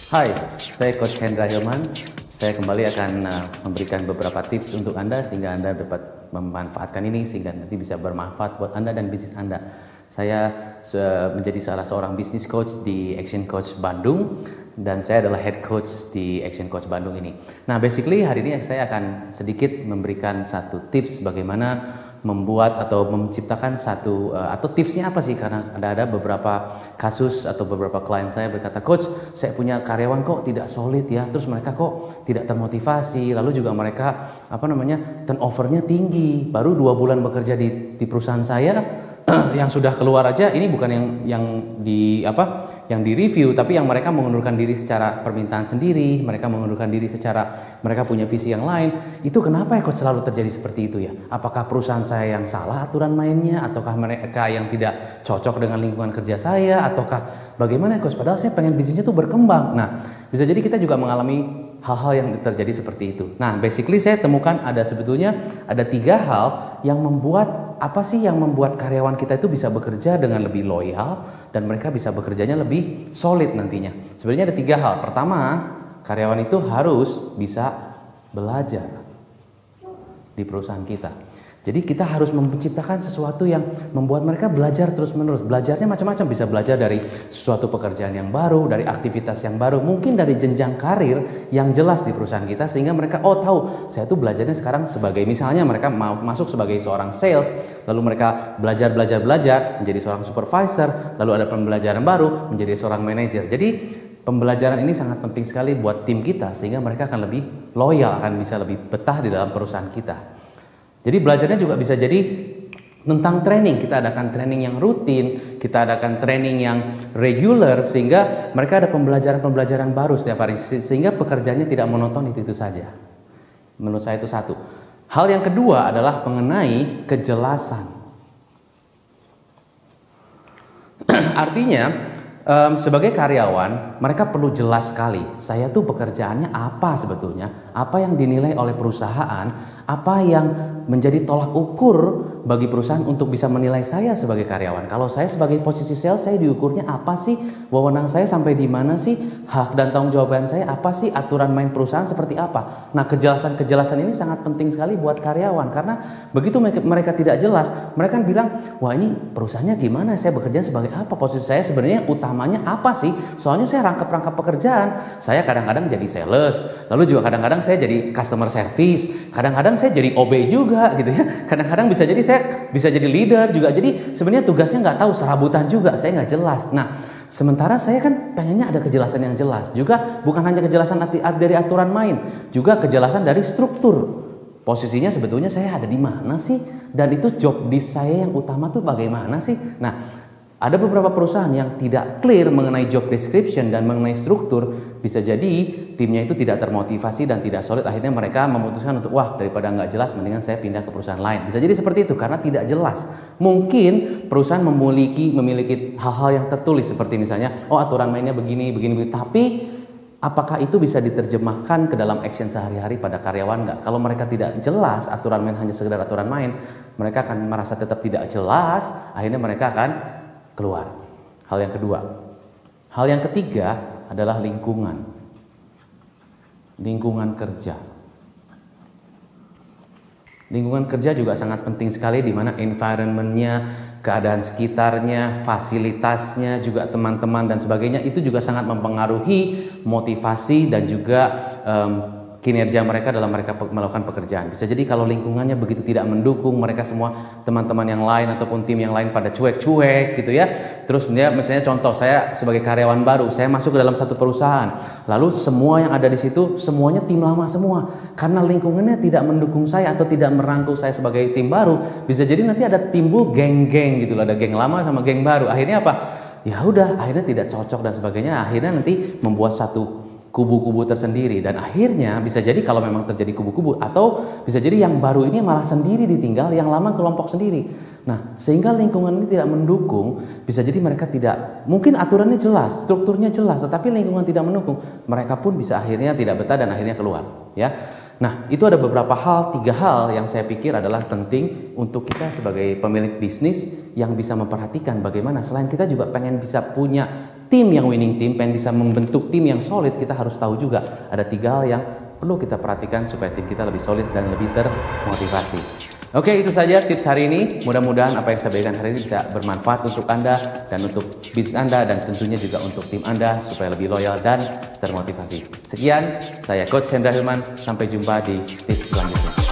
Hai, saya Coach Hendra Hilman. Saya kembali akan memberikan beberapa tips untuk Anda sehingga Anda dapat memanfaatkan ini sehingga nanti bisa bermanfaat buat Anda dan bisnis Anda. Saya menjadi salah seorang bisnis coach di Action Coach Bandung dan saya adalah head coach di Action Coach Bandung ini. Nah, basically hari ini saya akan sedikit memberikan satu tips bagaimana membuat atau menciptakan satu atau tipsnya apa sih, karena ada beberapa kasus atau beberapa klien saya berkata, "Coach, saya punya karyawan kok tidak solid ya, terus mereka kok tidak termotivasi, lalu juga mereka turnovernya tinggi, baru 2 bulan bekerja di perusahaan saya yang sudah keluar aja ini bukan yang di review, tapi yang mereka mengundurkan diri secara permintaan sendiri, mereka mengundurkan diri secara mereka punya visi yang lain. Itu kenapa ya kok selalu terjadi seperti itu ya? Apakah perusahaan saya yang salah aturan mainnya, ataukah mereka yang tidak cocok dengan lingkungan kerja saya, ataukah bagaimana ya coach? Padahal saya pengen bisnisnya tuh berkembang." Nah, bisa jadi kita juga mengalami hal-hal yang terjadi seperti itu. Nah, basically saya temukan sebetulnya ada 3 hal yang membuat karyawan kita itu bisa bekerja dengan lebih loyal dan mereka bisa bekerjanya lebih solid nantinya. Sebenarnya ada 3 hal. Pertama, karyawan itu harus bisa belajar di perusahaan kita. Jadi kita harus menciptakan sesuatu yang membuat mereka belajar terus-menerus. Belajarnya macam-macam, bisa belajar dari suatu pekerjaan yang baru, dari aktivitas yang baru, mungkin dari jenjang karir yang jelas di perusahaan kita, sehingga mereka tahu, saya tuh belajarnya sekarang sebagai, misalnya mereka mau masuk sebagai seorang sales, lalu mereka belajar menjadi seorang supervisor, lalu ada pembelajaran baru menjadi seorang manajer. Jadi pembelajaran ini sangat penting sekali buat tim kita, sehingga mereka akan lebih loyal, akan bisa lebih betah di dalam perusahaan kita. Jadi belajarnya juga bisa jadi tentang training. Kita adakan training yang rutin, kita adakan training yang regular, sehingga mereka ada pembelajaran baru setiap hari, sehingga pekerjaannya tidak monoton itu saja. Menurut saya itu satu. Hal yang kedua adalah mengenai kejelasan. Artinya, sebagai karyawan, mereka perlu jelas sekali, saya tuh pekerjaannya apa sebetulnya, apa yang dinilai oleh perusahaan, apa yang menjadi tolak ukur bagi perusahaan untuk bisa menilai saya sebagai karyawan. Kalau saya sebagai posisi sales, saya diukurnya apa sih? Wewenang saya sampai di mana sih? Hak dan tanggung jawaban saya apa sih? Aturan main perusahaan seperti apa? Nah, kejelasan ini sangat penting sekali buat karyawan, karena begitu mereka tidak jelas, mereka kan bilang, wah ini perusahaannya gimana? Saya bekerja sebagai apa? Posisi saya sebenarnya utamanya apa sih? Soalnya saya rangkap pekerjaan. Saya kadang-kadang jadi sales, lalu juga kadang-kadang saya jadi customer service, kadang-kadang saya jadi OB juga gitu ya. Kadang-kadang bisa jadi saya bisa jadi leader juga. Jadi sebenarnya tugasnya nggak tahu, serabutan juga, saya nggak jelas. Nah, sementara saya kan pengennya ada kejelasan yang jelas. Juga bukan hanya kejelasan dari aturan main, juga kejelasan dari struktur. Posisinya sebetulnya saya ada di mana sih? Dan itu job desk saya yang utama tuh bagaimana sih? Nah, ada beberapa perusahaan yang tidak clear mengenai job description dan mengenai struktur, bisa jadi timnya itu tidak termotivasi dan tidak solid. Akhirnya mereka memutuskan untuk, wah daripada nggak jelas, mendingan saya pindah ke perusahaan lain. Bisa jadi seperti itu karena tidak jelas. Mungkin perusahaan memiliki hal-hal yang tertulis seperti misalnya, aturan mainnya begini. Tapi apakah itu bisa diterjemahkan ke dalam action sehari-hari pada karyawan nggak? Kalau mereka tidak jelas, aturan main hanya sekedar aturan main, mereka akan merasa tetap tidak jelas. Akhirnya mereka akan keluar. Hal yang kedua. Hal yang ketiga adalah lingkungan kerja. Lingkungan kerja juga sangat penting sekali, di mana environment-nya, keadaan sekitarnya, fasilitasnya, juga teman-teman dan sebagainya, itu juga sangat mempengaruhi motivasi dan juga kinerja mereka dalam mereka melakukan pekerjaan. Bisa jadi kalau lingkungannya begitu tidak mendukung, mereka semua teman-teman yang lain ataupun tim yang lain pada cuek-cuek gitu ya. Terus misalnya contoh, saya sebagai karyawan baru, saya masuk ke dalam satu perusahaan, lalu semua yang ada di situ semuanya tim lama semua. Karena lingkungannya tidak mendukung saya atau tidak merangkul saya sebagai tim baru, bisa jadi nanti ada timbul geng-geng gitu loh, ada geng lama sama geng baru. Akhirnya apa? Ya udah, akhirnya tidak cocok dan sebagainya. Akhirnya nanti membuat satu kubu-kubu tersendiri, dan akhirnya bisa jadi kalau memang terjadi kubu-kubu, atau bisa jadi yang baru ini malah sendiri ditinggal, yang lama kelompok sendiri. Nah, sehingga lingkungan ini tidak mendukung, bisa jadi mereka tidak, mungkin aturannya jelas, strukturnya jelas, tetapi lingkungan tidak mendukung, mereka pun bisa akhirnya tidak betah dan akhirnya keluar ya. Nah, itu ada beberapa hal, 3 hal yang saya pikir adalah penting untuk kita sebagai pemilik bisnis yang bisa memperhatikan bagaimana selain kita juga pengen bisa punya tim yang winning team, pengen bisa membentuk tim yang solid, kita harus tahu juga ada 3 hal yang perlu kita perhatikan supaya tim kita lebih solid dan lebih termotivasi. Oke, itu saja tips hari ini. Mudah-mudahan apa yang saya berikan hari ini bisa bermanfaat untuk Anda dan untuk bisnis Anda dan tentunya juga untuk tim Anda supaya lebih loyal dan termotivasi. Sekian, saya Coach Hendra Hilman. Sampai jumpa di tips selanjutnya.